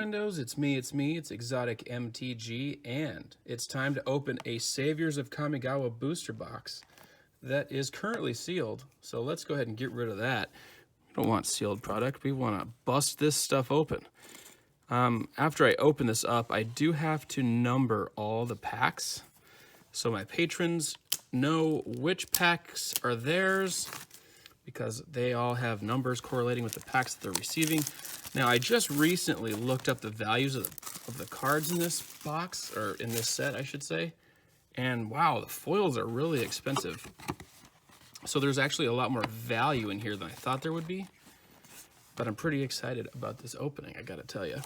friendos, it's me, it's ExoticMTG, and it's time to open a Saviors of Kamigawa booster box that is currently sealed. So let's go ahead and get rid of that. We don't want sealed product, we want to bust this stuff open. After I open this up, I do have to number all the packs so my patrons know which packs are theirs, because they all have numbers correlating with the packs that they're receiving. Now, I just recently looked up the values of the cards in this box, or in this set, I should say, and wow, the foils are really expensive. So there's actually a lot more value in here than I thought there would be, but I'm pretty excited about this opening, I gotta tell you.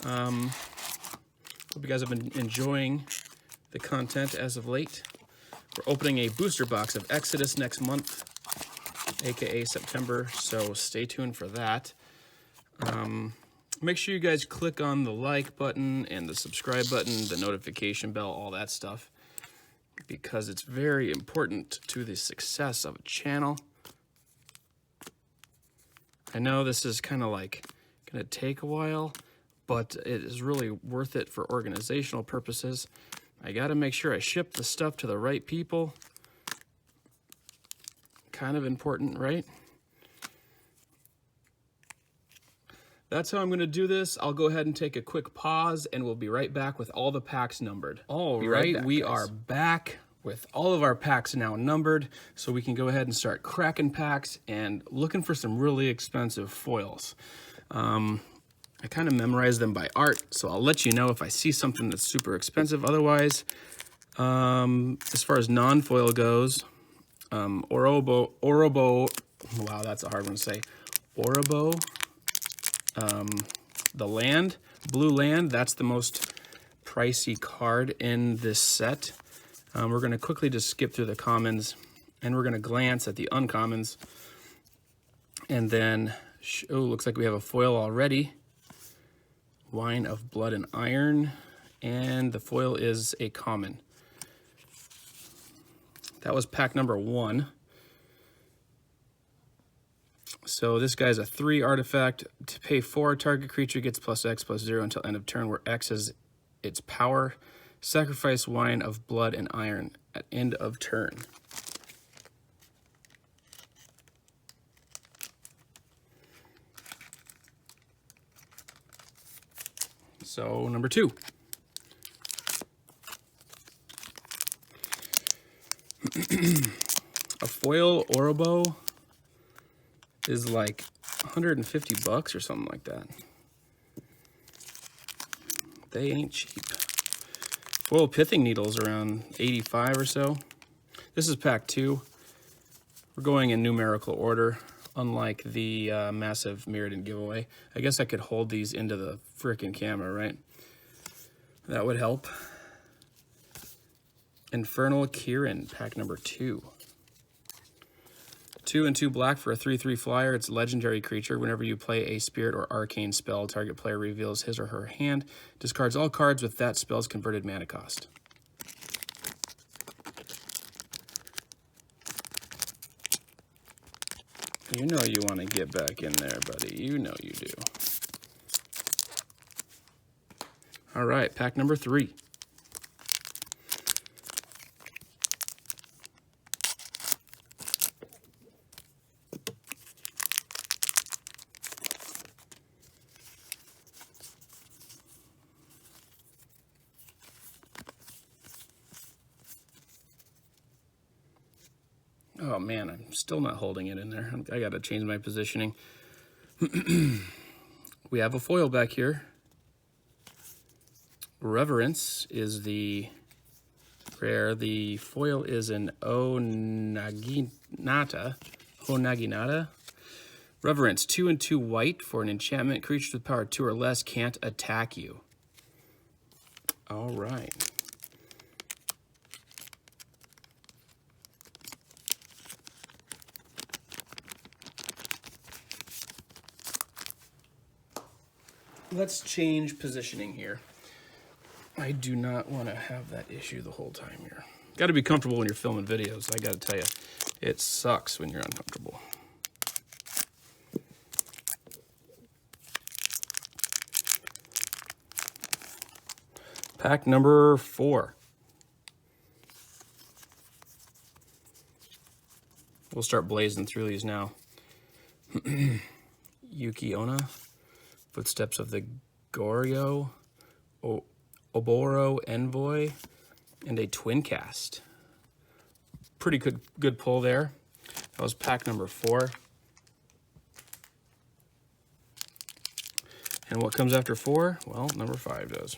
Hope you guys have been enjoying the content as of late. We're opening a booster box of Exodus next month, aka September, so stay tuned for that. Make sure you guys click on the like button and the subscribe button, the notification bell, all that stuff, because it's very important to the success of a channel. I know this is kind of like gonna take a while, but it is really worth it for organizational purposes. I gotta make sure I ship the stuff to the right people. Kind of important, right? That's how I'm going to do this. I'll go ahead and take a quick pause, and we'll be right back with all the packs numbered. All right, we are back with all of our packs now numbered, so we can go ahead and start cracking packs and looking for some really expensive foils. I kind of memorized them by art, so I'll let you know if I see something that's super expensive. Otherwise, as far as non-foil goes, Orobo, wow, that's a hard one to say. Orobo, the land, blue land, that's the most pricey card in this set. We're going to quickly just skip through the commons, and we're going to glance at the uncommons. And then, oh, looks like we have a foil already. Wine of Blood and Iron, and the foil is a common. That was pack number 1. So this guy's a 3 artifact. To pay 4, target creature gets +X/+0 until end of turn, where X is its power. Sacrifice Wine of Blood and Iron at end of turn. So number 2. A foil Orobo is like 150 bucks or something like that. They ain't cheap. Foil Pithing Needles around 85 or so. This is pack 2. We're going in numerical order, unlike the massive Mirrodin giveaway. I guess I could hold these into the frickin' camera, right? That would help. Infernal Kieran, pack number 2. 2 and 2 black for a 3/3 flyer. It's a legendary creature. Whenever you play a spirit or arcane spell, target player reveals his or her hand, discards all cards with that spell's converted mana cost. You know you want to get back in there, buddy. You know you do. All right, pack number 3. Oh man, I'm still not holding it in there. I gotta change my positioning. We have a foil back here. Reverence is the rare. The foil is an Onaginata. Reverence, 2 and 2 white for an enchantment. Creatures with power 2 or less can't attack you. All right. Let's change positioning here. I do not want to have that issue the whole time here. Got to be comfortable when you're filming videos. I got to tell you, it sucks when you're uncomfortable. Pack number 4. We'll start blazing through these now. Yuki Onna, Footsteps of the Goryo, Oboro Envoy, and a Twin Cast. Pretty good pull there. That was pack number 4. And what comes after 4? Well, number 5 does.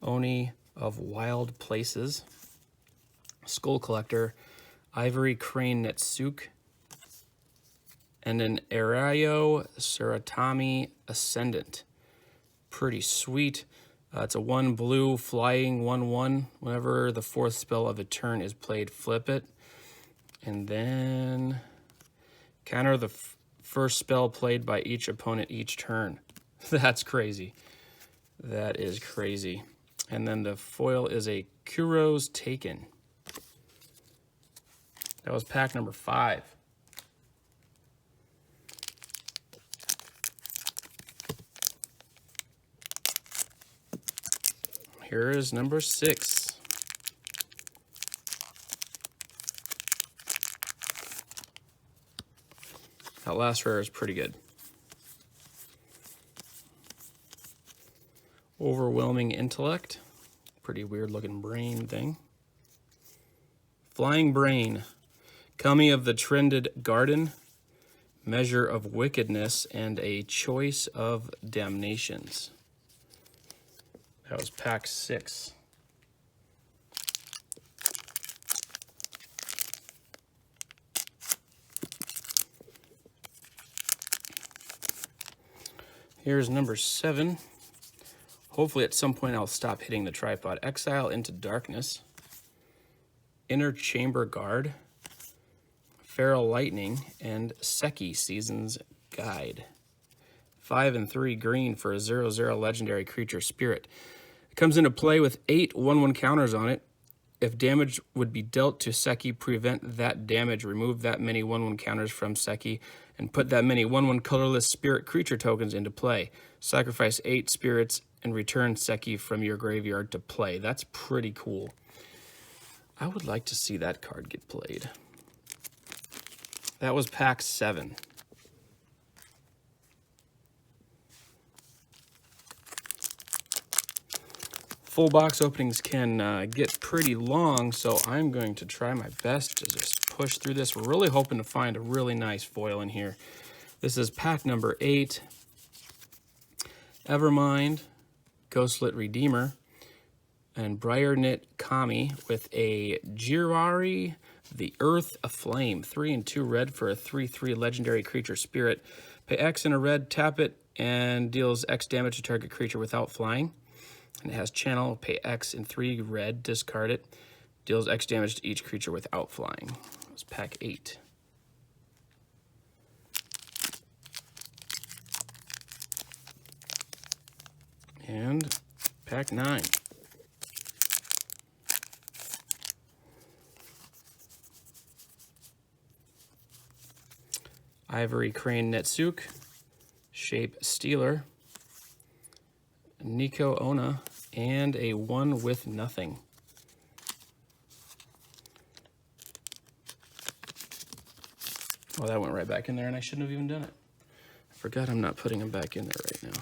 Oni of Wild Places, Skull Collector, Ivory Crane Netsuke, and an Arayo Suratami Ascendant. Pretty sweet. It's a 1 blue flying 1/1. Whenever the 4th spell of a turn is played, flip it. And then counter the first spell played by each opponent each turn. That's crazy. That is crazy. And then the foil is a Kuro's Taken. That was pack number 5. Here is number 6. That last rare is pretty good. Overwhelming Intellect. Pretty weird looking brain thing. Flying Brain. Kami of the Trended Garden. Measure of Wickedness, and a Choice of Damnations. That was pack 6. Here's number 7. Hopefully at some point I'll stop hitting the tripod. Exile into Darkness. Inner Chamber Guard. Feral Lightning, and Seki Season's Guide. 5 and 3 green for a 0/0 legendary creature spirit. It comes into play with 8 1/1 counters on it. If damage would be dealt to Seki, prevent that damage. Remove that many 1/1 counters from Seki and put that many 1/1 colorless spirit creature tokens into play. Sacrifice 8 spirits and return Seki from your graveyard to play. That's pretty cool. I would like to see that card get played. That was pack 7. Full box openings can get pretty long, so I'm going to try my best to just push through this. We're really hoping to find a really nice foil in here. This is pack number 8. Evermind, Ghostlit Redeemer, and Briarknit Kami with a Jirari, the Earth Aflame. 3 and 2 red for a 3/3 legendary creature spirit. Pay X in a red, tap it, and deals X damage to target creature without flying. And it has channel, pay X in 3 red, discard it. Deals X damage to each creature without flying. That's pack 8. And pack 9. Ivory Crane Netsuke, Shape Stealer, Nico Onna, and a 1 with nothing. Oh, that went right back in there, and I shouldn't have even done it. I forgot I'm not putting them back in there right now.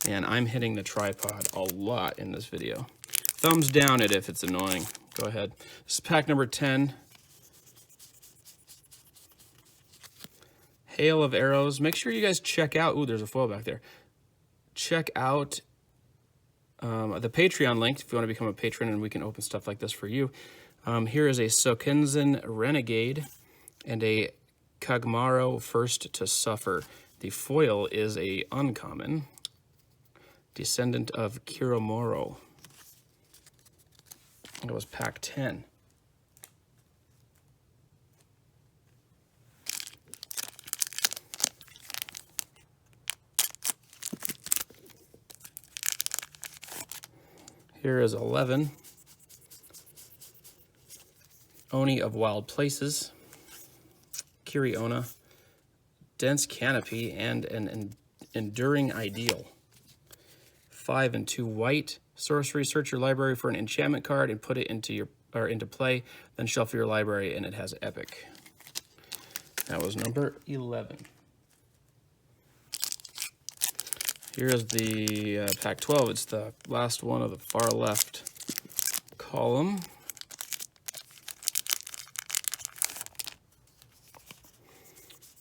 And I'm hitting the tripod a lot in this video. Thumbs down it if it's annoying. Go ahead. This is pack number 10. Hail of Arrows. Make sure you guys check out... Ooh, there's a foil back there. Check out the Patreon link if you want to become a patron and we can open stuff like this for you. Here is a Sokenzen Renegade and a Kagmaro First to Suffer. The foil is a uncommon. Descendant of Kiromoro. That was pack 10. Here is 11. Oni of Wild Places, Kiriona, Dense Canopy, and an Enduring Ideal. 5 and 2 white. Sorcery, search your library for an enchantment card and put it into play, then shuffle your library, and it has epic. That was number 11. Here's the pack 12. It's the last one of the far left column.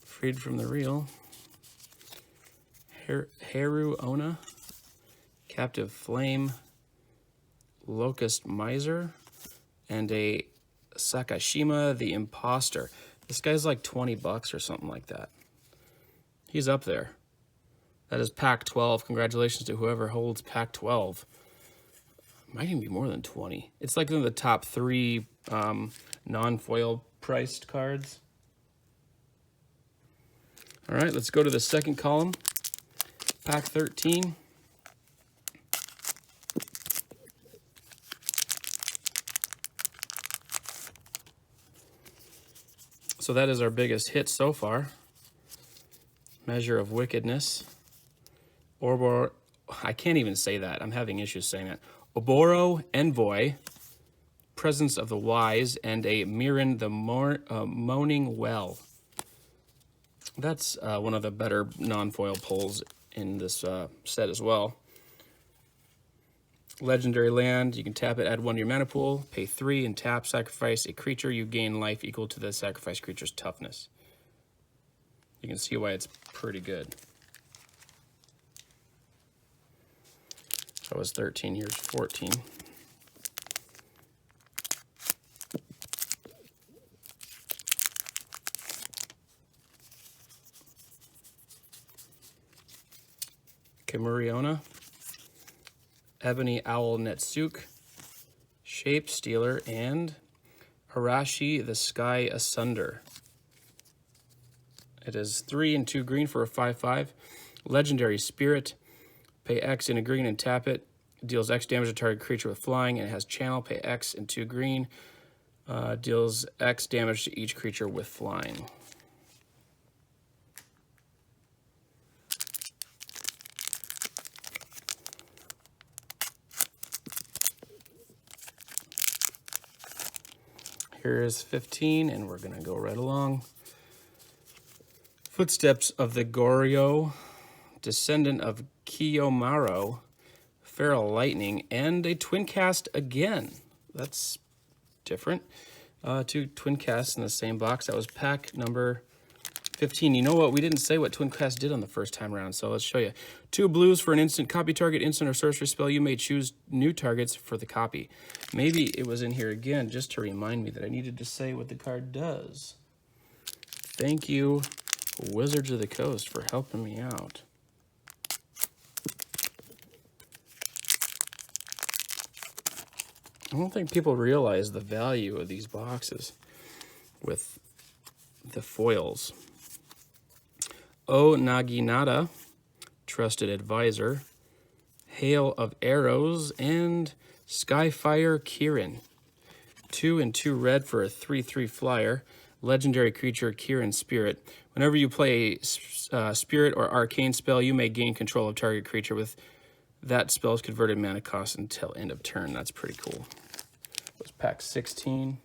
Freed from the Reel. Haru Ona, Captive Flame, Locust Miser, and a Sakashima the Imposter. This guy's like 20 bucks or something like that. He's up there. That is pack 12. Congratulations to whoever holds pack 12. Might even be more than 20. It's like in the top 3 non-foil priced cards. All right, let's go to the second column. Pack 13. So that is our biggest hit so far. Measure of Wickedness. I can't even say that. I'm having issues saying that. Oboro Envoy, Presence of the Wise, and a Mirren the Moaning Well. That's one of the better non-foil pulls in this set as well. Legendary land, you can tap it, add 1 to your mana pool, pay 3, and tap, sacrifice a creature. You gain life equal to the sacrificed creature's toughness. You can see why it's pretty good. That was 13, here's 14. Kimuriona, Ebony Owl Netsuke, Shape Stealer, and Arashi the Sky Asunder. It is 3 and 2 green for a 5/5. Legendary Spirit. Pay X in a green and tap it. Deals X damage to target creature with flying, and it has channel. Pay X in 2 green. Deals X damage to each creature with flying. Here is 15, and we're going to go right along. Footsteps of the Goryo, Descendant of Kiyomaru, Feral Lightning, and a Twin Cast again. That's different. 2 Twin Casts in the same box. That was pack number 15. You know what? We didn't say what Twin Cast did on the first time around, so let's show you. 2 blues for an instant. Copy target, instant, or sorcery spell. You may choose new targets for the copy. Maybe it was in here again just to remind me that I needed to say what the card does. Thank you, Wizards of the Coast, for helping me out. I don't think people realize the value of these boxes with the foils. O Naginata, Trusted Advisor, Hail of Arrows, and Skyfire Kirin. 2 and 2 red for a 3/3 flyer. Legendary creature, Kirin Spirit. Whenever you play a spirit or arcane spell, you may gain control of target creature with that spell's converted mana cost until end of turn. That's pretty cool. That was pack 16.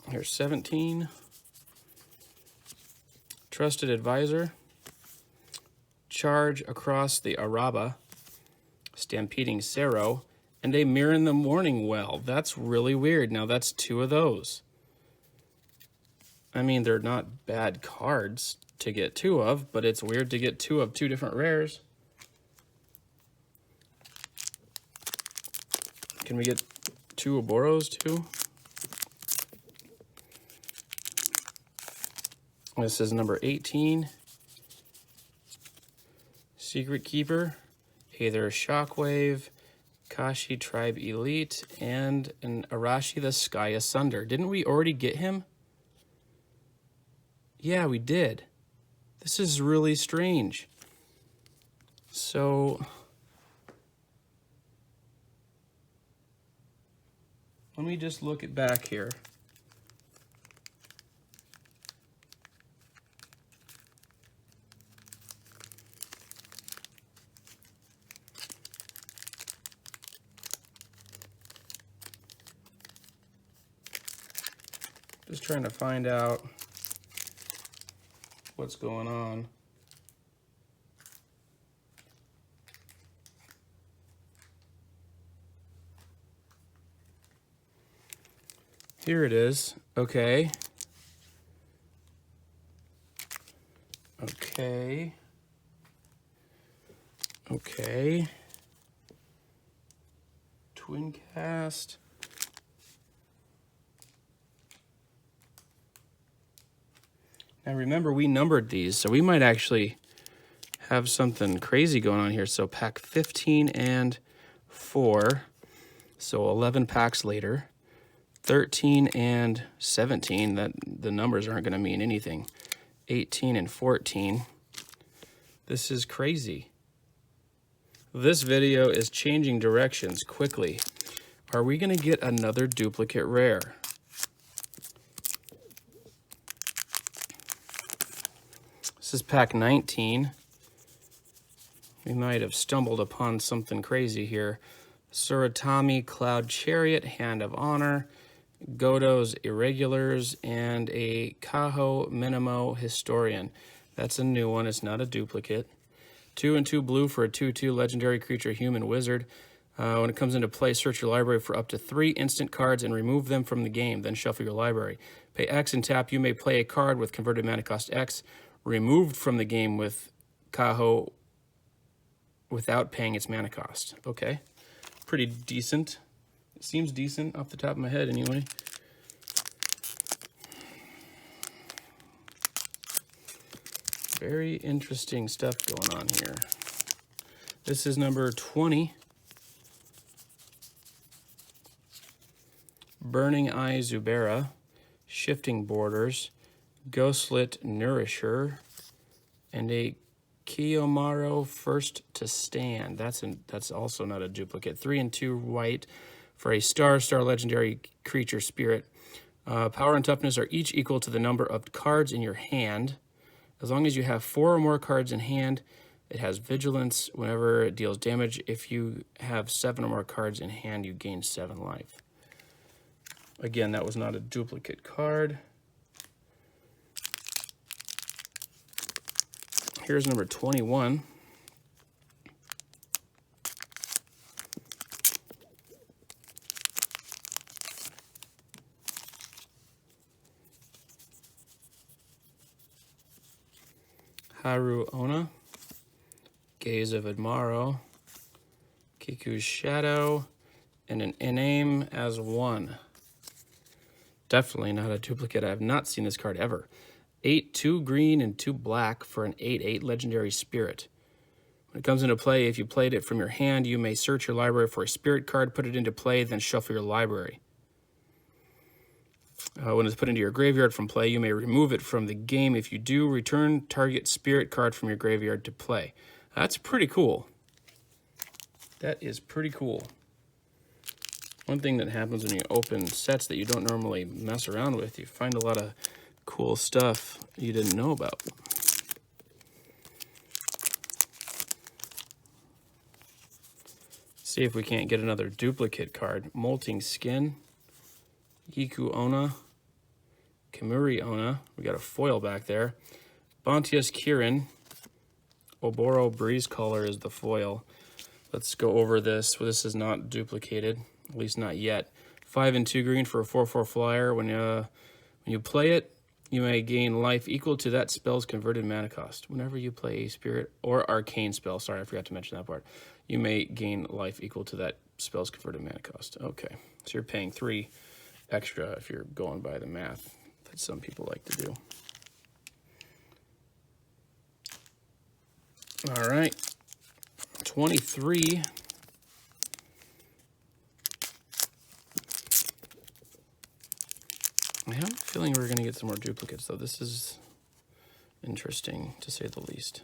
Here's 17. Trusted Advisor. Charge across the Araba. Stampeding Cerro. And a Mirren the Morning Well. That's really weird. Now that's 2 of those. I mean, they're not bad cards to get 2 of, but it's weird to get 2 of 2 different rares. Can we get 2 Oboros too? This is number 18. Secret Keeper, Aether Shockwave, Kashi Tribe Elite, and an Arashi the Sky Asunder. Didn't we already get him? Yeah, we did. This is really strange. So let me just look it back here. Just trying to find out what's going on. Here it is. Okay. Okay. Okay. Twin cast. Now remember, we numbered these, so we might actually have something crazy going on here. So pack 15 and 4, so 11 packs later. 13 and 17, that the numbers aren't going to mean anything. 18 and 14. This is crazy. This video is changing directions quickly. Are we going to get another duplicate rare? This is pack 19. We might have stumbled upon something crazy here. Suratami Cloud Chariot, Hand of Honor, Godo's Irregulars, and a Kaho Minimo Historian. That's a new one. It's not a duplicate. 2 and 2 blue for a 2/2 legendary creature, human wizard. When it comes into play, search your library for up to 3 instant cards and remove them from the game. Then shuffle your library. Pay X and tap. You may play a card with converted mana cost X removed from the game with Kaho without paying its mana cost. Okay. Pretty decent. It seems decent off the top of my head anyway. Very interesting stuff going on here. This is number 20. Burning Eye Zubera, Shifting Borders, Ghostlit Nourisher, and a Kiyomaru First to Stand. That's also not a duplicate. 3 and 2 white for a star legendary creature spirit. Power and toughness are each equal to the number of cards in your hand. As long as you have 4 or more cards in hand, it has vigilance whenever it deals damage. If you have 7 or more cards in hand, you gain 7 life. Again, that was not a duplicate card. Here's number 21. Haru Ona, Gaze of Admaro, Kiku's Shadow, and an Iname as 1. Definitely not a duplicate. I have not seen this card ever. 8, 2 green, and 2 black for an 8/8 legendary spirit. When it comes into play, if you played it from your hand, you may search your library for a spirit card, put it into play, then shuffle your library. When it's put into your graveyard from play, you may remove it from the game. If you do, return target spirit card from your graveyard to play. That's pretty cool. That is pretty cool. One thing that happens when you open sets that you don't normally mess around with, you find a lot of cool stuff you didn't know about. See if we can't get another duplicate card. Molting Skin, Hiku Ona, Kamuri Ona. We got a foil back there. Bontius Kirin, Oboro Breeze Caller is the foil. Let's go over this. Well, this is not duplicated, at least not yet. 5 and 2 green for a 4/4 flyer. When you play it, you may gain life equal to that spell's converted mana cost. Whenever you play a spirit or arcane spell, sorry, I forgot to mention that part, you may gain life equal to that spell's converted mana cost. Okay, so you're paying 3 extra if you're going by the math that some people like to do. All right, 23. I have a feeling we're going to get some more duplicates, though. This is interesting, to say the least.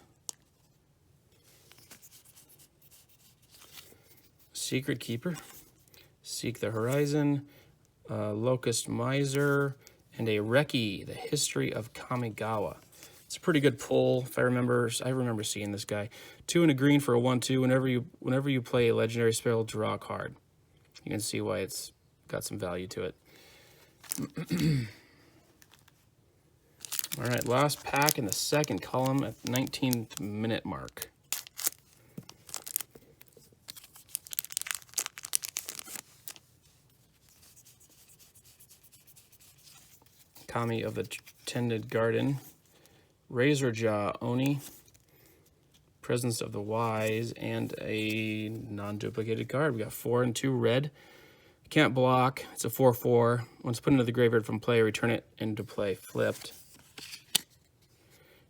Secret Keeper, Seek the Horizon, Locust Miser, and a Reki, The History of Kamigawa. It's a pretty good pull. If I remember seeing this guy. 2 and a green for a 1/2. Whenever you play a legendary spell, draw a card. You can see why it's got some value to it. All right, last pack in the second column at the 19th minute mark. Kami of the Tended Garden, Razorjaw Oni, Presence of the Wise, and a non-duplicated card. We got 4 and 2 red. Can't block. It's a 4/4. Once put into the graveyard from play, return it into play flipped.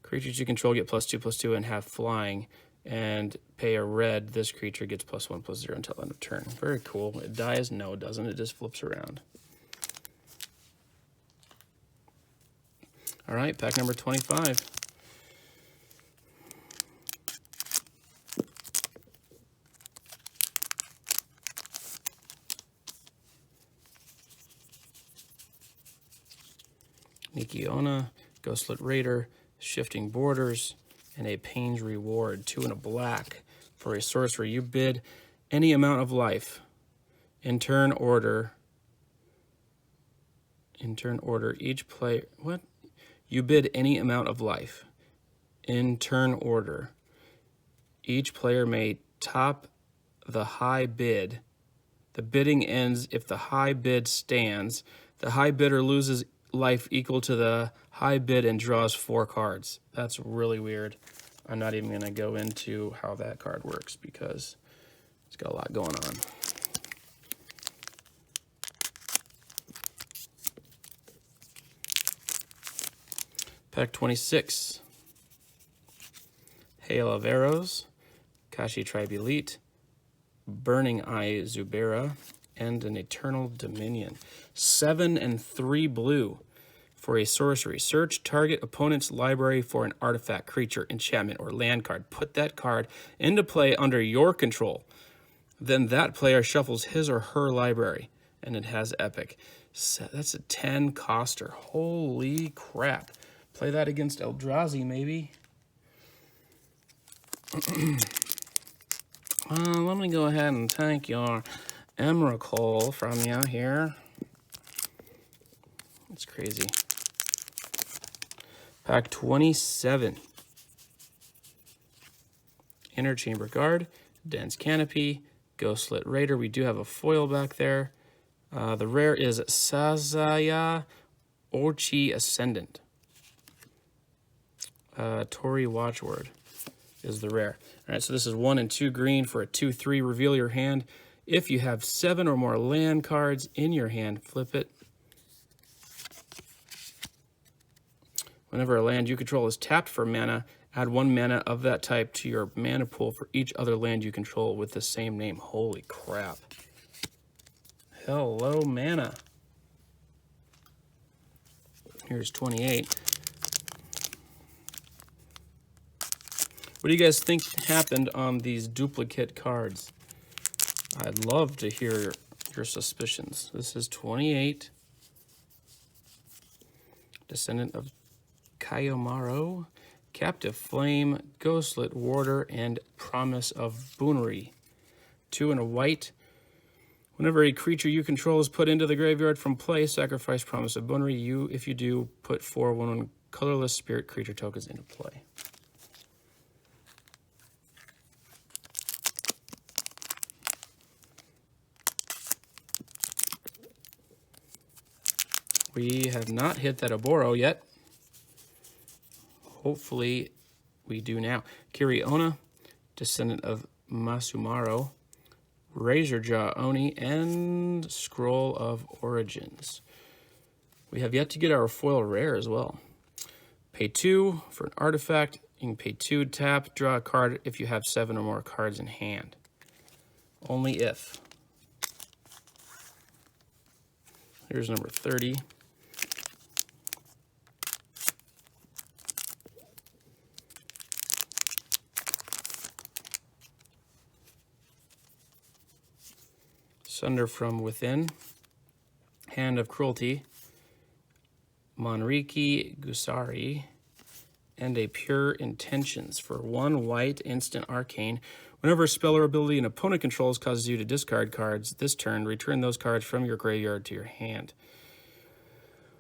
Creatures you control get +2/+2 and have flying. And pay a red. This creature gets +1/+0 until end of turn. Very cool. It dies? No, it doesn't. It just flips around. All right, pack number 25. Nikiona, Ghostlit Raider, Shifting Borders, and a Pain's Reward. 2 and a black for a sorcerer. You bid any amount of life. In turn order, each player... What? You bid any amount of life. In turn order, each player may top the high bid. The bidding ends if the high bid stands. The high bidder loses life equal to the high bid and draws 4 cards. That's really weird. I'm not even going to go into how that card works because it's got a lot going on. Pack 26. Hail of Arrows, Kashi Tribe Elite, Burning Eye Zubera, and an Eternal Dominion. 7 and 3 blue for a sorcery. Search target opponent's library for an artifact, creature, enchantment, or land card. Put that card into play under your control. Then that player shuffles his or her library, and it has epic. So that's a 10 coster. Holy crap. Play that against Eldrazi, maybe. Let me go ahead and take your Emrakul from you here. It's crazy. Pack 27. Inner Chamber Guard, Dense Canopy, Ghostlit Raider. We do have a foil back there. The rare is Sazaya Orchi Ascendant. Tori Watchword is the rare. All right, so this is 1 and 2 green for a 2/3. Reveal your hand. If you have 7 or more land cards in your hand, flip it. Whenever a land you control is tapped for mana, add 1 mana of that type to your mana pool for each other land you control with the same name. Holy crap. Hello, mana. Here's 28. What do you guys think happened on these duplicate cards? I'd love to hear your suspicions. This is 28. Descendant of Kayomaro, Captive Flame, Ghostlit Warder, and Promise of Boonery. 2 and a white. Whenever a creature you control is put into the graveyard from play, sacrifice Promise of Boonery. If you do, put 4 1/1 colorless spirit creature tokens into play. We have not hit that Oboro yet. Hopefully we do now. Kiriona, Descendant of Masumaro, Razorjaw Oni, and Scroll of Origins. We have yet to get our foil rare as well. Pay 2 for an artifact. You can pay 2, tap, draw a card if you have 7 or more cards in hand. Only if. Here's number 30. Sunder from Within, Hand of Cruelty, Monriki Gusari, and a Pure Intentions. For 1 white, instant arcane. Whenever a spell or ability an opponent controls causes you to discard cards this turn, return those cards from your graveyard to your hand.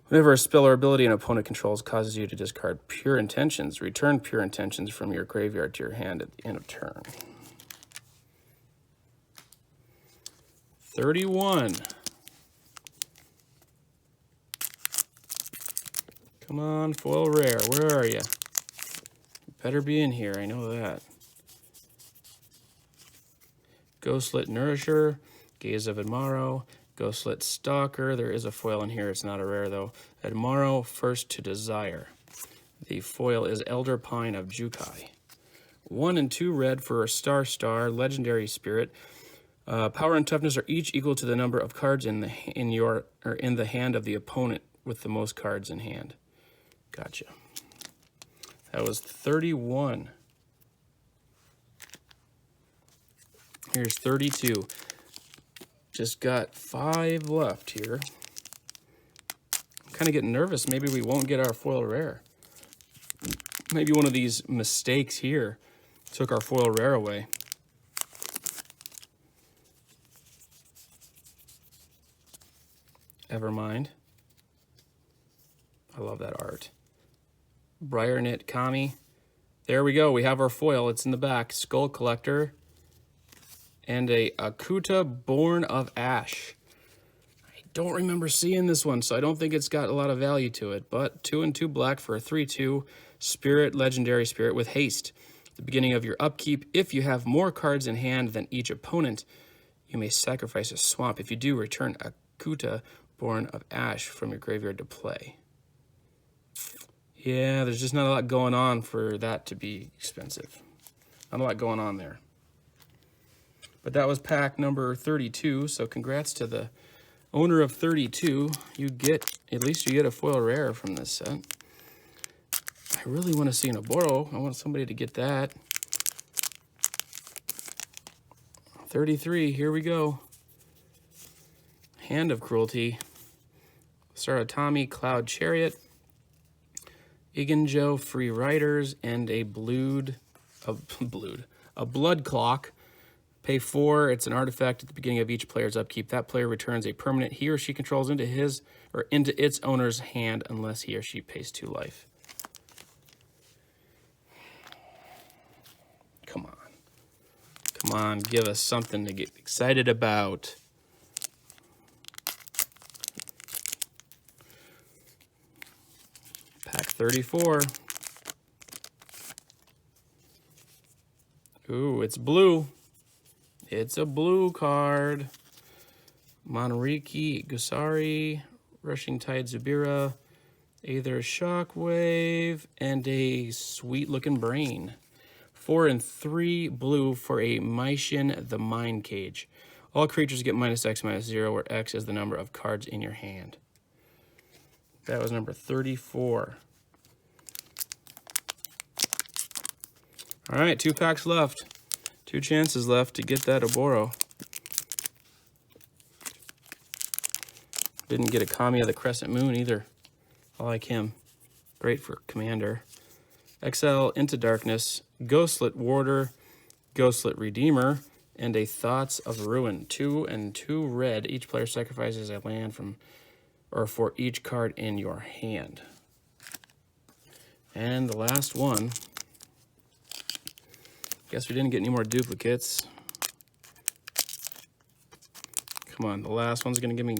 Whenever a spell or ability an opponent controls causes you to discard Pure Intentions, return Pure Intentions from your graveyard to your hand at the end of turn. 31. Come on, foil rare. Where are you? You better be in here. I know that. Ghostlit Nourisher, Gaze of Admaro, Ghostlit Stalker. There is a foil in here. It's not a rare, though. Admaro, First to Desire. The foil is Elder Pine of Jukai. 1 and 2 red for a Star Legendary Spirit. Power and toughness are each equal to the number of cards in the hand of the opponent with the most cards in hand. Gotcha. That was 31. Here's 32. Just got 5 left here. I'm kind of getting nervous. Maybe we won't get our foil rare. Maybe one of these mistakes here took our foil rare away. Evermind. I love that art. Briarknit Kami. There we go. We have our foil. It's in the back. Skull Collector. And a Akuta Born of Ash. I don't remember seeing this one, so I don't think it's got a lot of value to it. But 2 and 2 black for a 3/2 Spirit, Legendary Spirit with haste. At the beginning of your upkeep, if you have more cards in hand than each opponent, you may sacrifice a swamp. If you do, return Akuta Born of Ash from your graveyard to play. Yeah, there's just not a lot going on for that to be expensive. Not a lot going on there. But that was pack number 32, so congrats to the owner of 32. At least you get a foil rare from this set. I really want to see an Oboro. I want somebody to get that. 33, here we go. Hand of Cruelty. Saratami, Cloud Chariot. Iginjo, Free Riders, and a Blood Clock. Pay 4. It's an artifact at the beginning of each player's upkeep. That player returns a permanent he or she controls into his or into its owner's hand unless he or she pays 2 life. Come on. Come on, give us something to get excited about. Pack 34. Ooh, it's blue. It's a blue card. Monriki Gusari, Rushing Tide Zubira, Aether Shockwave, and a sweet-looking Brain. 4 and 3 blue for a Maishin the Mind Cage. All creatures get -X/-0, where X is the number of cards in your hand. That was number 34. All right, 2 packs left. 2 chances left to get that Oboro. Didn't get a Kami of the Crescent Moon either. I like him. Great for Commander. Exile into Darkness, Ghostlit Warder, Ghostlit Redeemer, and a Thoughts of Ruin. 2 and 2 red. Each player sacrifices a land for each card in your hand. And the last one. Guess we didn't get any more duplicates. Come on, the last one's gonna give me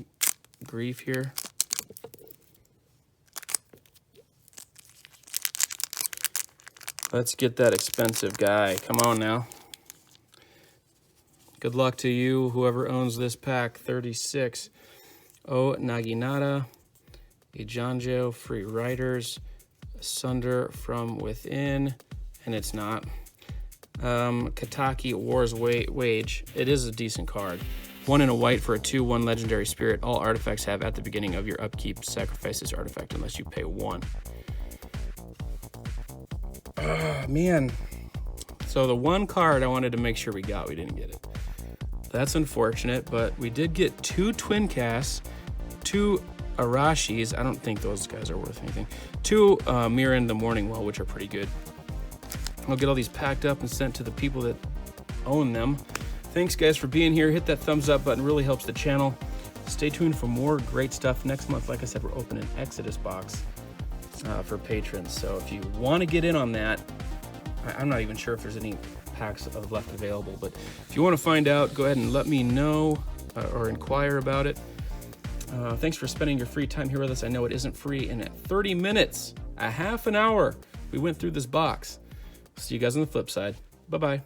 grief here. Let's get that expensive guy. Come on now. Good luck to you, whoever owns this pack. 36. O Naginata, Ijanjo, Free Riders, Sunder from Within, and it's not. Kataki War's Wage. It is a decent card. 1 and a white for a 2/1 Legendary Spirit. All artifacts have at the beginning of your upkeep sacrifice this artifact unless you pay 1. Man. So the one card I wanted to make sure we got, we didn't get it. That's unfortunate, but we did get 2 Twin Casts, 2 Arashis. I don't think those guys are worth anything. 2 Mirren the Morning Well, which are pretty good. I'll get all these packed up and sent to the people that own them. Thanks guys for being here. Hit that thumbs up button, really helps the channel. Stay tuned for more great stuff. Next month, like I said, we're opening Exodus box for patrons. So if you want to get in on that, I'm not even sure if there's any packs left available, but if you want to find out, go ahead and let me know or inquire about it. Thanks for spending your free time here with us. I know it isn't free, and at 30 minutes, a half an hour, we went through this box. See you guys on the flip side. Bye-bye.